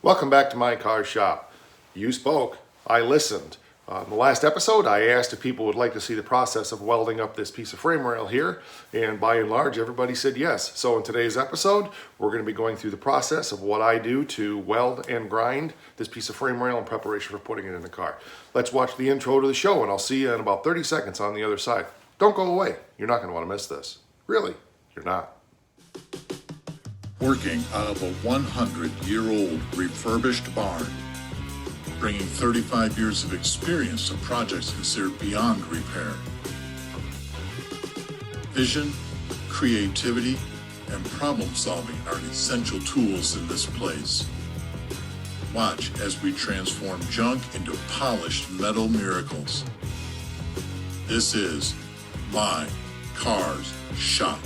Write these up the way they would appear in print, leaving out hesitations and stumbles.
Welcome back to my car shop. You spoke, I listened. In the last episode, I asked if people would like to see the process of welding up this piece of frame rail here, and by and large, everybody said yes. So in today's episode, we're going to be going through the process of what I do to weld and grind this piece of frame rail in preparation for putting it in the car. Let's watch the intro to the show, and I'll see you in about 30 seconds on the other side. Don't go away. You're not going to want to miss this. Really, you're not. Working out of a 100-year-old refurbished barn, bringing 35 years of experience to projects considered beyond repair. Vision, creativity, and problem solving are essential tools in this place. Watch as we transform junk into polished metal miracles. This is My Car's Shop.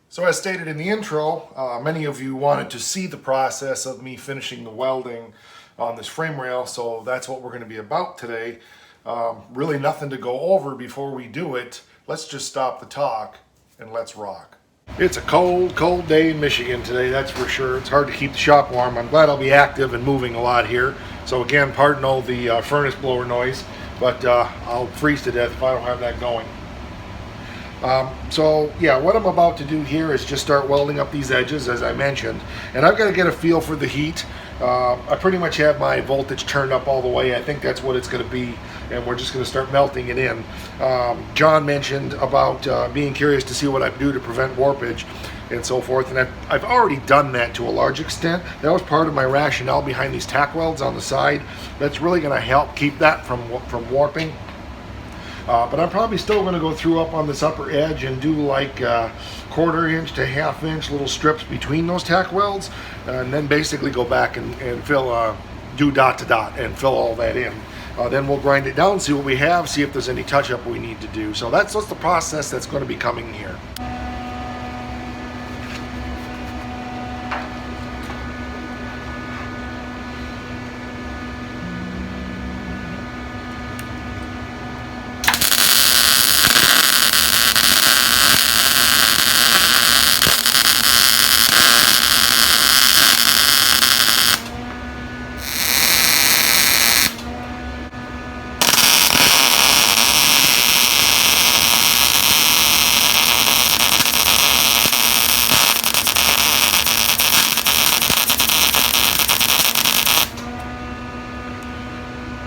So as stated in the intro, many of you wanted to see the process of me finishing the welding on this frame rail, so that's what we're going to be about today. Really nothing to go over before we do it. Let's just stop the talk and let's rock. It's a cold, cold day in Michigan today, that's for sure. It's hard to keep the shop warm. I'm glad I'll be active and moving a lot here. So again, pardon all the furnace blower noise, but I'll freeze to death if I don't have that going. So yeah, what I'm about to do here is just start welding up these edges, as I mentioned, and I've got to get a feel for the heat. I pretty much have my voltage turned up all the way. I think that's what it's going to be, and we're just going to start melting it in. John mentioned about being curious to see what I do to prevent warpage and so forth, and I've already done that to a large extent. That was part of my rationale behind these tack welds on the side. That's really going to help keep that from warping. But I'm probably still going to go through up on this upper edge and do like 1/4 inch to 1/2 inch little strips between those tack welds, and then basically go back and fill, do dot to dot and fill all that in. Then we'll grind it down, see what we have, see if there's any touch up we need to do. So that's the process that's going to be coming here.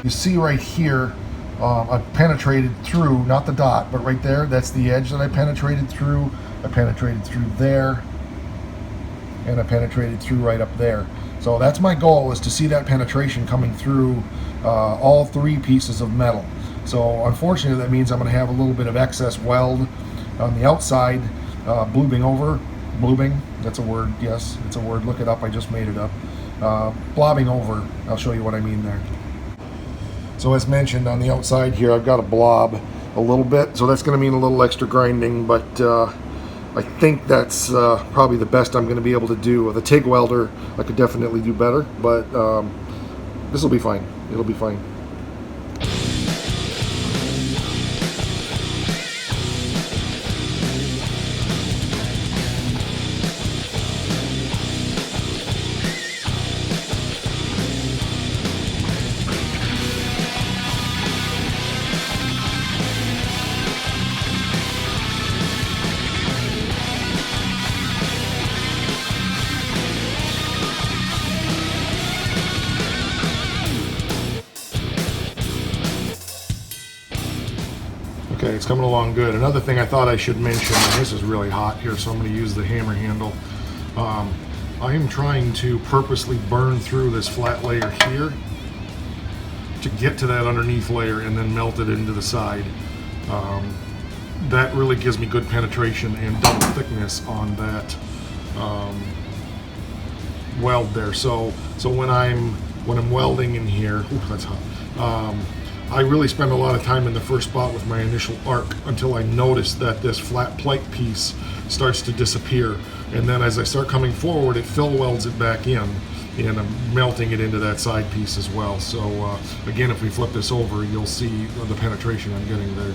You see right here, I penetrated through, not the dot, but right there, that's the edge that I penetrated through. I penetrated through there, and I penetrated through right up there. So that's my goal, is to see that penetration coming through all 3 pieces of metal. So unfortunately, that means I'm going to have a little bit of excess weld on the outside, bloobing, that's a word, yes, it's a word, look it up, I just made it up. Blobbing over, I'll show you what I mean there. So as mentioned, on the outside here, I've got a blob a little bit, so that's going to mean a little extra grinding, but I think that's probably the best I'm going to be able to do. With a TIG welder, I could definitely do better, but this will be fine. It'll be fine. Okay, it's coming along good. Another thing I thought I should mention, and this is really hot here, so I'm going to use the hammer handle. I am trying to purposely burn through this flat layer here to get to that underneath layer and then melt it into the side. That really gives me good penetration and double thickness on that weld there. So when I'm welding in here, ooh, that's hot. I really spend a lot of time in the first spot with my initial arc until I notice that this flat plate piece starts to disappear, and then as I start coming forward, it fill welds it back in, and I'm melting it into that side piece as well. So again, if we flip this over, you'll see the penetration I'm getting there.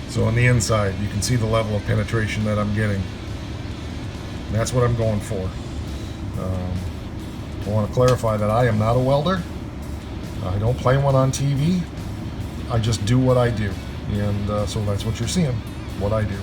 So on the inside, you can see the level of penetration that I'm getting. And that's what I'm going for. I want to clarify that I am not a welder. I don't play one on TV. I just do what I do. And so that's what you're seeing, what I do.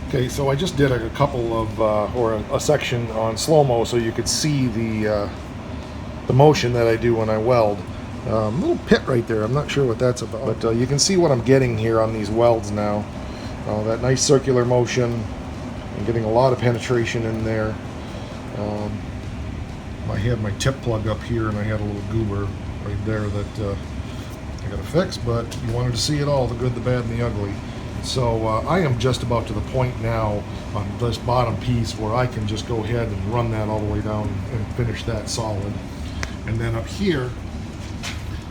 Okay, so I just did a couple of, or a section on slow-mo so you could see the motion that I do when I weld. Little pit right there, I'm not sure what that's about, but you can see what I'm getting here on these welds now. That nice circular motion. I'm getting a lot of penetration in there. I had my tip plug up here and I had a little goober right there that I got to fix, but you wanted to see it all, the good, the bad, and the ugly. So I am just about to the point now on this bottom piece where I can just go ahead and run that all the way down and finish that solid. And then up here,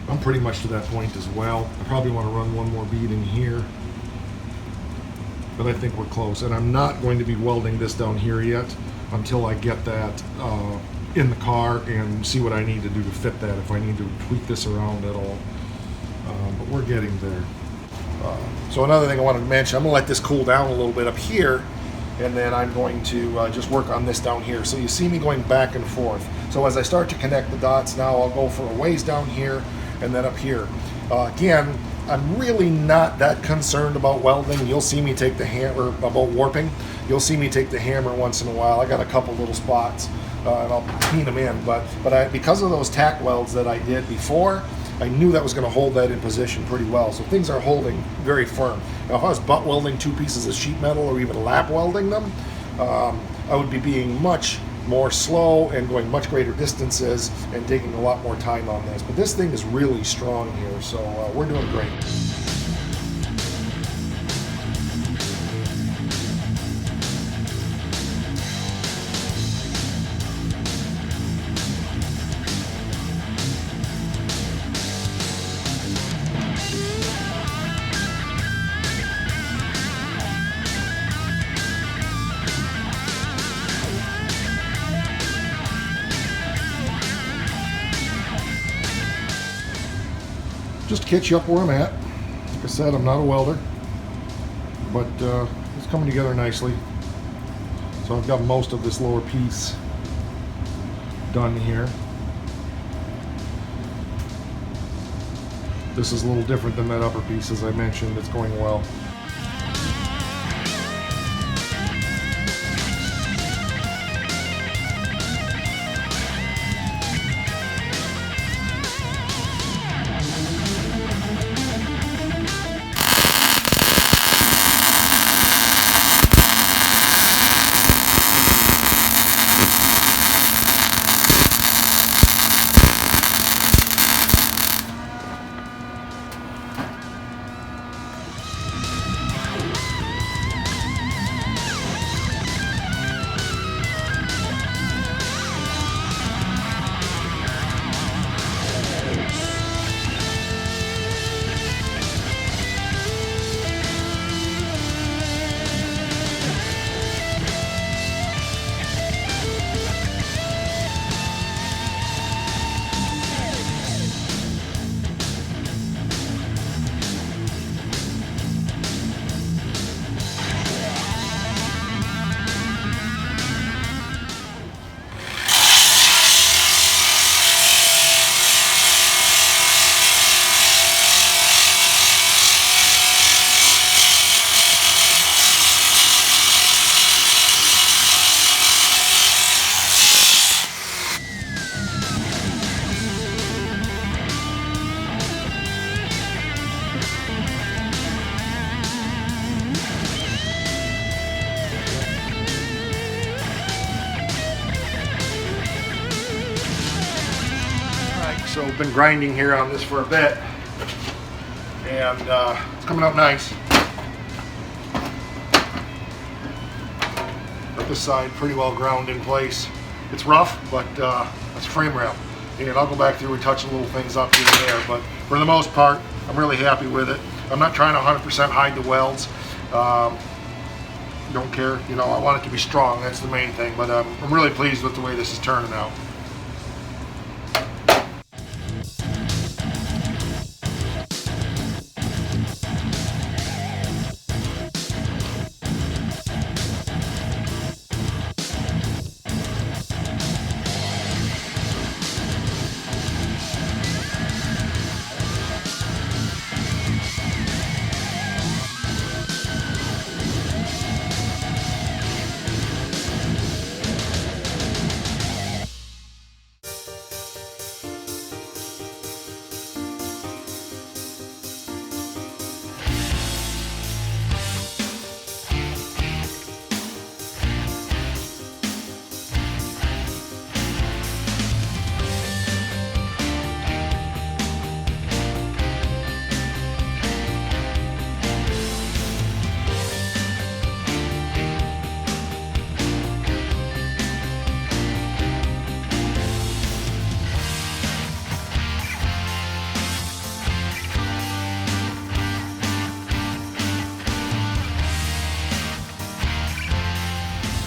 I'm pretty much to that point as well. I probably want to run one more bead in here, but I think we're close. And I'm not going to be welding this down here yet until I get that in the car and see what I need to do to fit that, if I need to tweak this around at all. But we're getting there. So another thing I wanted to mention, I'm going to let this cool down a little bit up here, and then I'm going to just work on this down here. So you see me going back and forth. So as I start to connect the dots now, I'll go for a ways down here and then up here. Again, I'm really not that concerned about welding. You'll see me take the hammer, about warping. You'll see me take the hammer once in a while. I got a couple little spots and I'll clean them in. But because of those tack welds that I did before, I knew that was going to hold that in position pretty well. So things are holding very firm. Now, if I was butt welding two pieces of sheet metal or even lap welding them, I would be being much more slow and going much greater distances and taking a lot more time on this. But this thing is really strong here, so we're doing great. Just to catch you up where I'm at. Like I said, I'm not a welder, but it's coming together nicely. So I've got most of this lower piece done here. This is a little different than that upper piece, as I mentioned. It's going well. We've been grinding here on this for a bit, and it's coming out nice. Got this side pretty well ground in place. It's rough, but it's frame rail. And I'll go back through and touch little things up here and there, but for the most part, I'm really happy with it. I'm not trying to 100% hide the welds. Don't care, you know, I want it to be strong, that's the main thing, but I'm really pleased with the way this is turning out.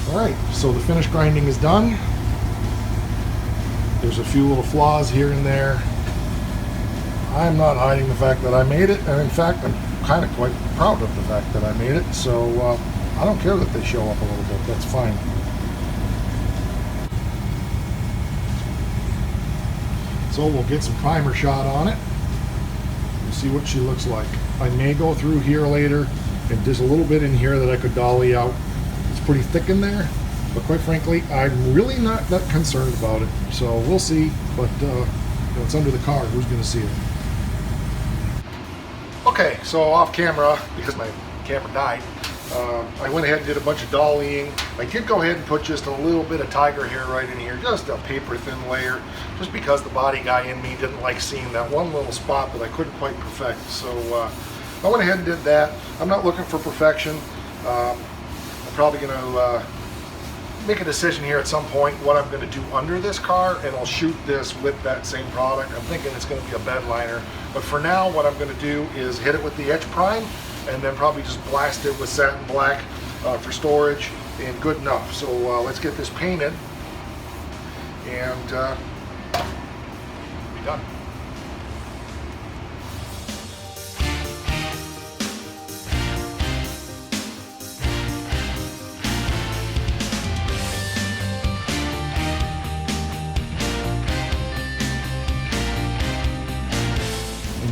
Alright, so the finish grinding is done. There's a few little flaws here and there. I'm not hiding the fact that I made it, and in fact I'm kind of quite proud of the fact that I made it, so I don't care that they show up a little bit, that's fine. So we'll get some primer shot on it and see what she looks like. I may go through here later and there's a little bit in here that I could dolly out. Pretty thick in there, but quite frankly I'm really not that concerned about it, so we'll see. But you know, it's under the car, who's going to see it? Okay, so off camera, because my camera died, I went ahead and did a bunch of dollying. I did go ahead and put just a little bit of tiger hair right in here, just a paper thin layer, just because the body guy in me didn't like seeing that one little spot that I couldn't quite perfect. So I went ahead and did that. I'm not looking for perfection. Probably going to make a decision here at some point what I'm going to do under this car, and I'll shoot this with that same product. I'm thinking it's going to be a bed liner, but for now what I'm going to do is hit it with the etch prime and then probably just blast it with satin black for storage, and good enough. So let's get this painted and be done.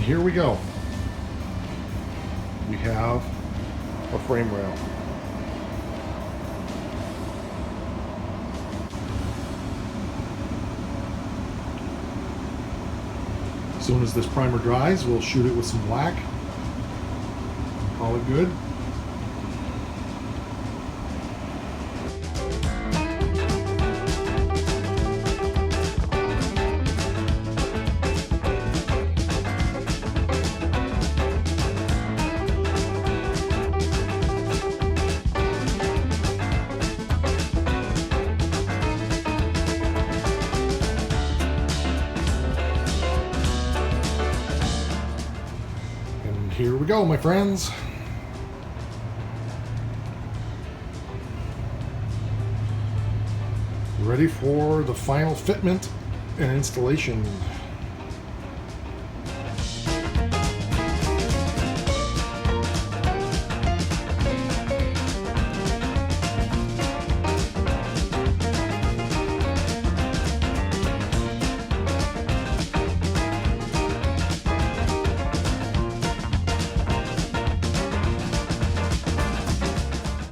Here we go. We have a frame rail. As soon as this primer dries, we'll shoot it with some black. Call it good. Here we go, my friends. Ready for the final fitment and installation.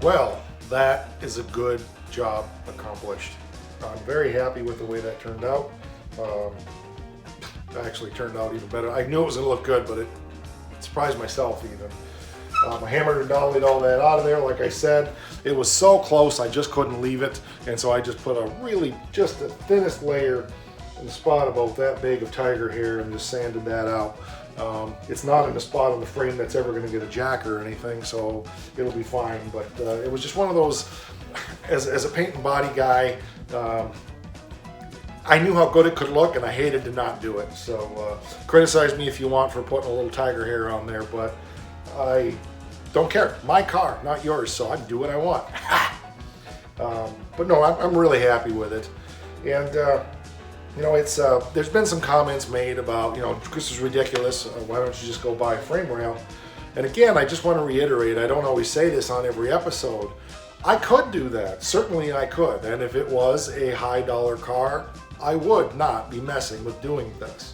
Well, that is a good job accomplished. I'm very happy with the way that turned out. It actually turned out even better. I knew it was going to look good, but it surprised myself even. I hammered and dollied all that out of there. Like I said, it was so close I just couldn't leave it, and so I just put a really, just the thinnest layer in a spot about that big of tiger hair and just sanded that out. It's not in a spot on the frame that's ever going to get a jacker or anything, so it'll be fine. But it was just one of those, as a paint and body guy, I knew how good it could look, and I hated to not do it. So criticize me if you want for putting a little tiger hair on there, but I don't care. My car, not yours, so I can do what I want. But no, I'm really happy with it. And you know, it's there's been some comments made about, you know, this is ridiculous. Why don't you just go buy a frame rail? And again, I just want to reiterate, I don't always say this on every episode. I could do that. Certainly I could. And if it was a high dollar car, I would not be messing with doing this.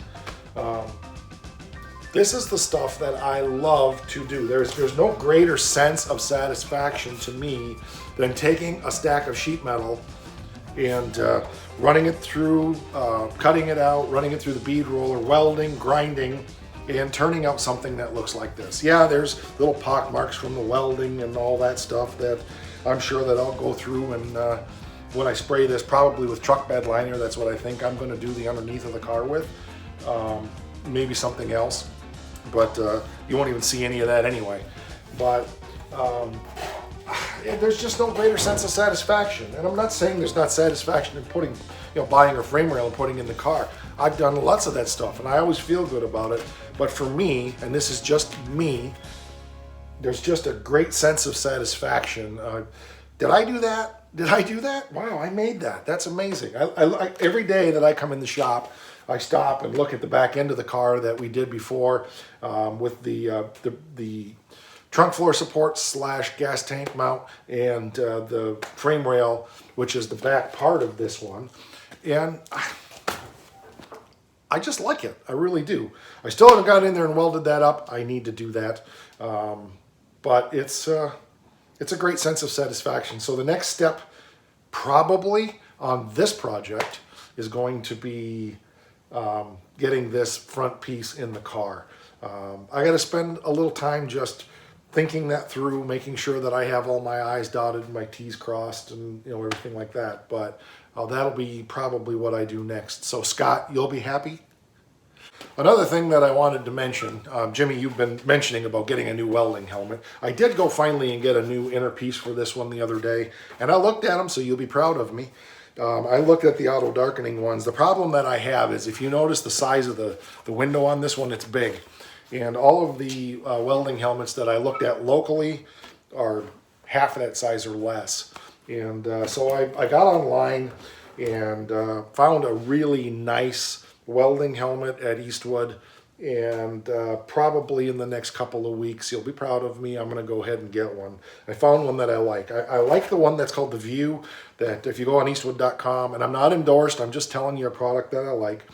This is the stuff that I love to do. There's no greater sense of satisfaction to me than taking a stack of sheet metal and running it through, cutting it out, running it through the bead roller, welding, grinding, and turning out something that looks like this. Yeah, there's little pock marks from the welding and all that stuff that I'm sure that I'll go through, and when I spray this, probably with truck bed liner, that's what I think I'm going to do the underneath of the car with. Maybe something else, but you won't even see any of that anyway. But there's just no greater sense of satisfaction. And I'm not saying there's not satisfaction in putting, you know, buying a frame rail and putting in the car. I've done lots of that stuff, and I always feel good about it. But for me, and this is just me, there's just a great sense of satisfaction. Did I do that? Did I do that? Wow, I made that. That's amazing. I every day that I come in the shop, I stop and look at the back end of the car that we did before with the trunk floor support / gas tank mount and the frame rail, which is the back part of this one. And I just like it. I really do. I still haven't got in there and welded that up. I need to do that. But it's a great sense of satisfaction. So the next step probably on this project is going to be getting this front piece in the car. I got to spend a little time just thinking that through, making sure that I have all my I's dotted and my T's crossed and, you know, everything like that. But that'll be probably what I do next. So Scott, you'll be happy? Another thing that I wanted to mention, Jimmy, you've been mentioning about getting a new welding helmet. I did go finally and get a new inner piece for this one the other day, and I looked at them, so you'll be proud of me. I looked at the auto darkening ones. The problem that I have is, if you notice the size of the window on this one, it's big. And all of the welding helmets that I looked at locally are half that size or less. And so I got online and found a really nice welding helmet at Eastwood, and probably in the next couple of weeks, you'll be proud of me, I'm going to go ahead and get one. I found one that I like. I like the one that's called the View, that if you go on eastwood.com, and I'm not endorsed, I'm just telling you a product that I like.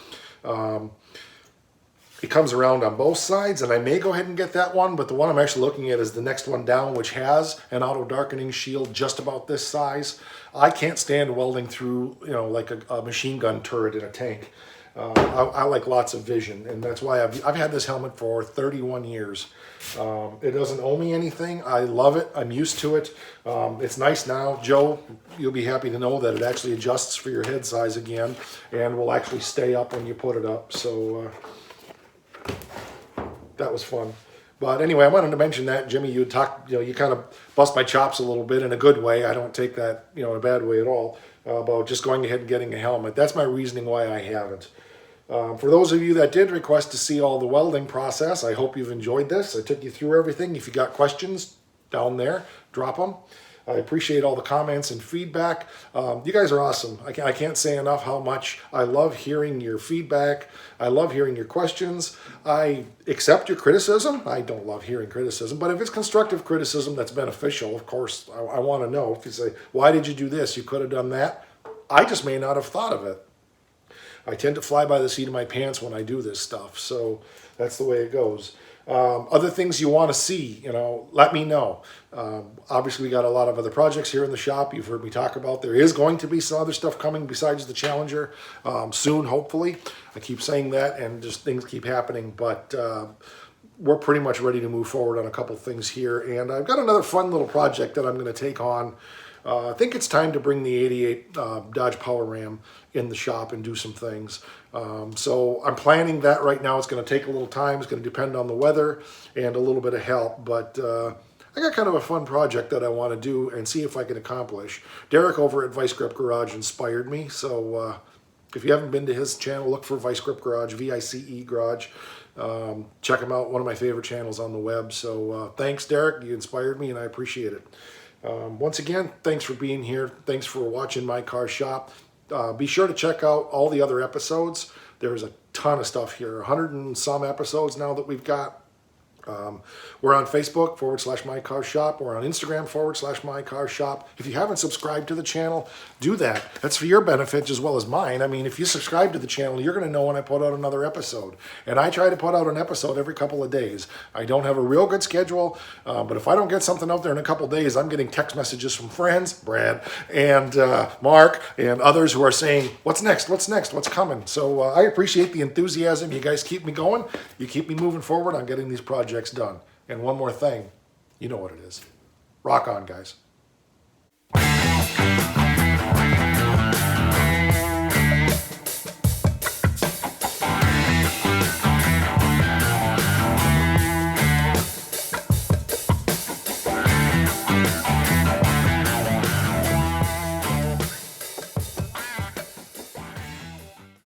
It comes around on both sides, and I may go ahead and get that one, but the one I'm actually looking at is the next one down, which has an auto darkening shield just about this size. I can't stand welding through, you know, like a machine gun turret in a tank. I like lots of vision, and that's why I've had this helmet for 31 years. It doesn't owe me anything. I love it. I'm used to it. It's nice now. Joe, you'll be happy to know that it actually adjusts for your head size again and will actually stay up when you put it up. So that was fun. But anyway, I wanted to mention that, Jimmy, you talked, you know, you kind of bust my chops a little bit in a good way. I don't take that, you know, in a bad way at all, about just going ahead and getting a helmet. That's my reasoning why I haven't. For those of you that did request to see all the welding process, I hope you've enjoyed this. I took you through everything. If you got questions down there, drop them. I appreciate all the comments and feedback. You guys are awesome. I can't say enough how much I love hearing your feedback. I love hearing your questions. I accept your criticism. I don't love hearing criticism, but if it's constructive criticism that's beneficial, of course, I want to know. If you say, why did you do this? You could have done that. I just may not have thought of it. I tend to fly by the seat of my pants when I do this stuff, so that's the way it goes. Other things you want to see, you know, let me know. Obviously, we got a lot of other projects here in the shop you've heard me talk about. There is going to be some other stuff coming besides the Challenger soon, hopefully. I keep saying that, and just things keep happening, but we're pretty much ready to move forward on a couple things here. And I've got another fun little project that I'm going to take on. I think it's time to bring the 88 Dodge Power Ram in the shop and do some things. So I'm planning that right now. It's going to take a little time. It's going to depend on the weather and a little bit of help. But I got kind of a fun project that I want to do and see if I can accomplish. Derek over at Vice Grip Garage inspired me. So if you haven't been to his channel, look for Vice Grip Garage, VICE Garage. Check him out, one of my favorite channels on the web. So thanks, Derek. You inspired me, and I appreciate it. Once again, thanks for being here. Thanks for watching My Car Shop. Be sure to check out all the other episodes. There's a ton of stuff here, 100 and some episodes now that we've got. We're on Facebook /My Car Shop. We're on Instagram /My Car Shop. If you haven't subscribed to the channel, do that. That's for your benefit as well as mine. I mean, if you subscribe to the channel, you're going to know when I put out another episode. And I try to put out an episode every couple of days. I don't have a real good schedule, but if I don't get something out there in a couple of days, I'm getting text messages from friends, Brad and Mark and others who are saying, what's next? What's next? What's coming? So I appreciate the enthusiasm. You guys keep me going. You keep me moving forward on getting these projects done. And one more thing, you know what it is. Rock on, guys.